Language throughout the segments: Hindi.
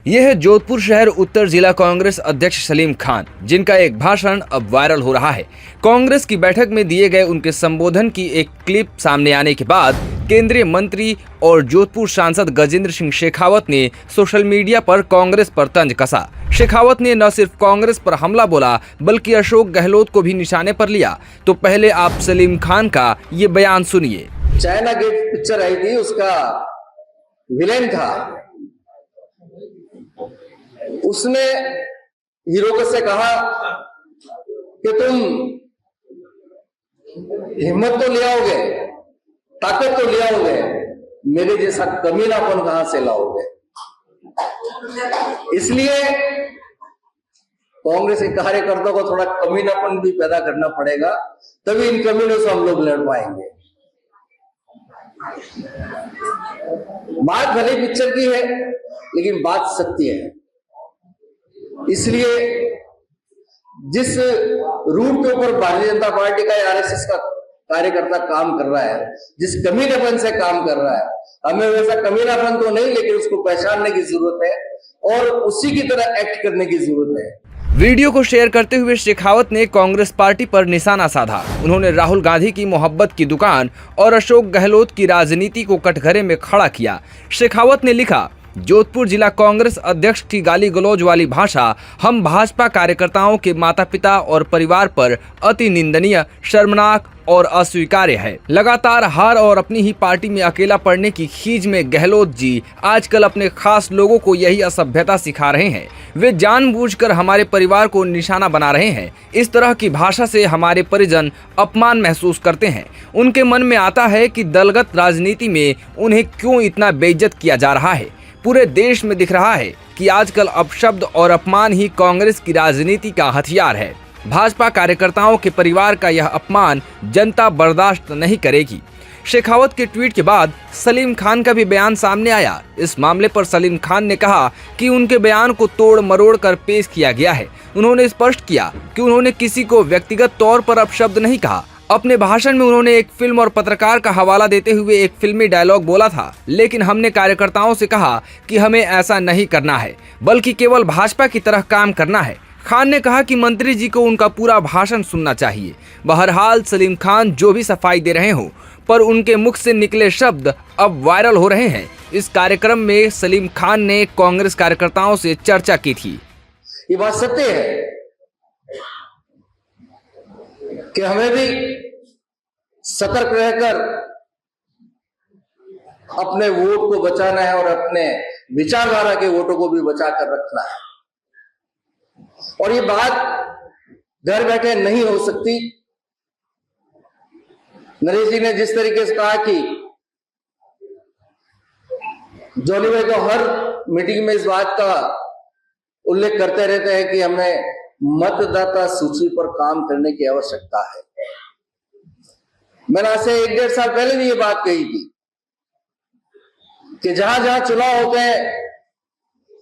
यह है जोधपुर शहर उत्तर जिला कांग्रेस अध्यक्ष सलीम खान, जिनका एक भाषण अब वायरल हो रहा है। कांग्रेस की बैठक में दिए गए उनके संबोधन की एक क्लिप सामने आने के बाद केंद्रीय मंत्री और जोधपुर सांसद गजेंद्र सिंह शेखावत ने सोशल मीडिया पर कांग्रेस पर तंज कसा। शेखावत ने न सिर्फ कांग्रेस पर हमला बोला बल्कि अशोक गहलोत को भी निशाने पर लिया। तो पहले आप सलीम खान का ये बयान सुनिए। चाइना गेट पिक्चर आई थी, उसका विलेन था, उसने हीरो से कहा कि तुम हिम्मत तो ले आओगे, ताकत तो ले आओगे, मेरे जैसा कमीनापन कहां से लाओगे। इसलिए कांग्रेस के कार्यकर्ताओं को थोड़ा कमीनापन भी पैदा करना पड़ेगा, तभी इन कमीनों से हम लोग लड़ पाएंगे। बात भले पिक्चर की है लेकिन बात सत्य है। इसलिए जिस रूट के ऊपर भारतीय जनता पार्टी का आरएसएस का कार्यकर्ता काम कर रहा है, जिस कमीनापन से काम कर रहा है, हमें वैसा कमीनापन तो नहीं, लेकिन उसको पहचानने की जरूरत है और उसी की तरह एक्ट करने की जरूरत है। वीडियो को शेयर करते हुए शेखावत ने कांग्रेस पार्टी पर निशाना साधा। उन्होंने राहुल गांधी की मोहब्बत की दुकान और अशोक गहलोत की राजनीति को कटघरे में खड़ा किया। शेखावत ने लिखा, जोधपुर जिला कांग्रेस अध्यक्ष की गाली गलौज वाली भाषा हम भाजपा कार्यकर्ताओं के माता पिता और परिवार पर अति निंदनीय, शर्मनाक और अस्वीकार्य है। लगातार हार और अपनी ही पार्टी में अकेला पड़ने की खीज में गहलोत जी आजकल अपने खास लोगों को यही असभ्यता सिखा रहे हैं। वे जानबूझकर हमारे परिवार को निशाना बना रहे हैं। इस तरह की भाषा से हमारे परिजन अपमान महसूस करते हैं। उनके मन में आता है कि दलगत राजनीति में उन्हें क्यों इतना बेइज्जत किया जा रहा है। पूरे देश में दिख रहा है कि आजकल अपशब्द और अपमान ही कांग्रेस की राजनीति का हथियार है। भाजपा कार्यकर्ताओं के परिवार का यह अपमान जनता बर्दाश्त नहीं करेगी। शेखावत के ट्वीट के बाद सलीम खान का भी बयान सामने आया। इस मामले पर सलीम खान ने कहा कि उनके बयान को तोड़ मरोड़ कर पेश किया गया है। उन्होंने स्पष्ट किया कि उन्होंने किसी को व्यक्तिगत तौर पर अपशब्द नहीं कहा। अपने भाषण में उन्होंने एक फिल्म और पत्रकार का हवाला देते हुए एक फिल्मी डायलॉग बोला था, लेकिन हमने कार्यकर्ताओं से कहा कि हमें ऐसा नहीं करना है, बल्कि केवल भाजपा की तरह काम करना है। खान ने कहा कि मंत्री जी को उनका पूरा भाषण सुनना चाहिए। बहरहाल सलीम खान जो भी सफाई दे रहे हो, पर उनके मुख से निकले शब्द अब वायरल हो रहे हैं। इस कार्यक्रम में सलीम खान ने कांग्रेस कार्यकर्ताओं से चर्चा की थी। ये बात सत्य है कि हमें भी सतर्क रहकर अपने वोट को बचाना है और अपने विचारधारा के वोटों को भी बचा कर रखना है। और ये बात घर बैठे नहीं हो सकती। नरेश जी ने जिस तरीके से कहा कि जॉनी भाई तो हर मीटिंग में इस बात का उल्लेख करते रहते हैं कि हमें मतदाता सूची पर काम करने की आवश्यकता है। मैंने आज से 1-1.5 साल पहले भी ये बात कही थी कि जहां जहां चुनाव होते हैं,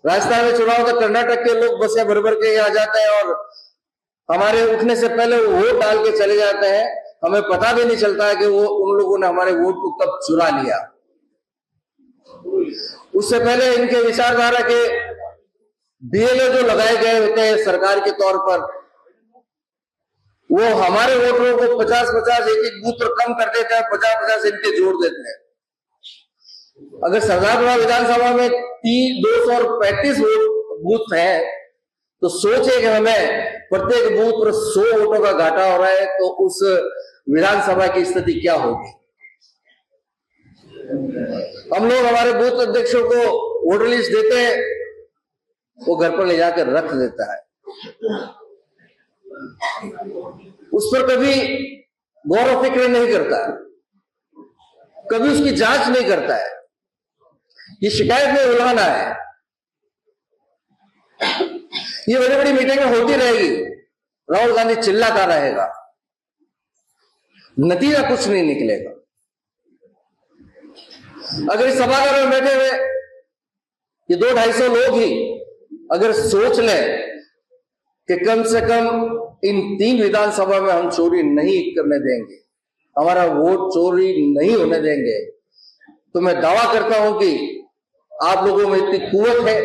राजस्थान में चुनाव होता, कर्नाटक के लोग बसें भर भर के यहाँ जाते हैं और हमारे उठने से पहले वो वोट डाल के चले जाते हैं। हमें पता भी नहीं चलता है कि वो उन लोगों ने हमारे वोट को कब चुरा लिया। उससे पहले इनके विचारधारा के बीएलओ जो लगाए गए होते हैं सरकार के तौर पर, वो हमारे वोटरों को 50-50 एक बूथ पर कम कर देते हैं, 50-50 इनके जोड़ देते हैं। अगर सरदारपुरा विधानसभा में 235 बूथ हैं तो सोचे कि हमें प्रत्येक बूथ पर 100 वोटों का घाटा हो रहा है, तो उस विधानसभा की स्थिति क्या होगी। हम लोग हमारे बूथ अध्यक्षों को वोटर लिस्ट देते हैं, वो घर पर ले जाकर रख देता है, उस पर कभी गौर और फिक्र नहीं करता है, कभी उसकी जांच नहीं करता है। ये शिकायत में उलाहना है। ये बड़ी बड़ी मीटिंगें होती रहेगी, राहुल गांधी चिल्लाता रहेगा, नतीजा कुछ नहीं निकलेगा। अगर इस सभागार में बैठे हुए ये 200-250 लोग ही अगर सोच लें कि कम से कम इन 3 विधानसभा में हम चोरी नहीं करने देंगे, हमारा वोट चोरी नहीं होने देंगे, तो मैं दावा करता हूं कि आप लोगों में इतनी कुव्वत है,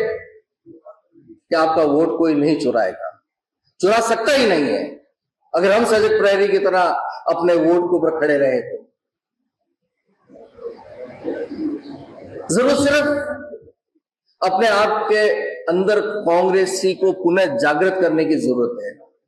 कि आपका वोट कोई नहीं चुराएगा, चुरा सकता ही नहीं है अगर हम सजग प्रहरी की तरह अपने वोट के ऊपर खड़े रहे तो। जरूर सिर्फ अपने आप के अंदर कांग्रेसी को पुनः जागृत करने की जरूरत है।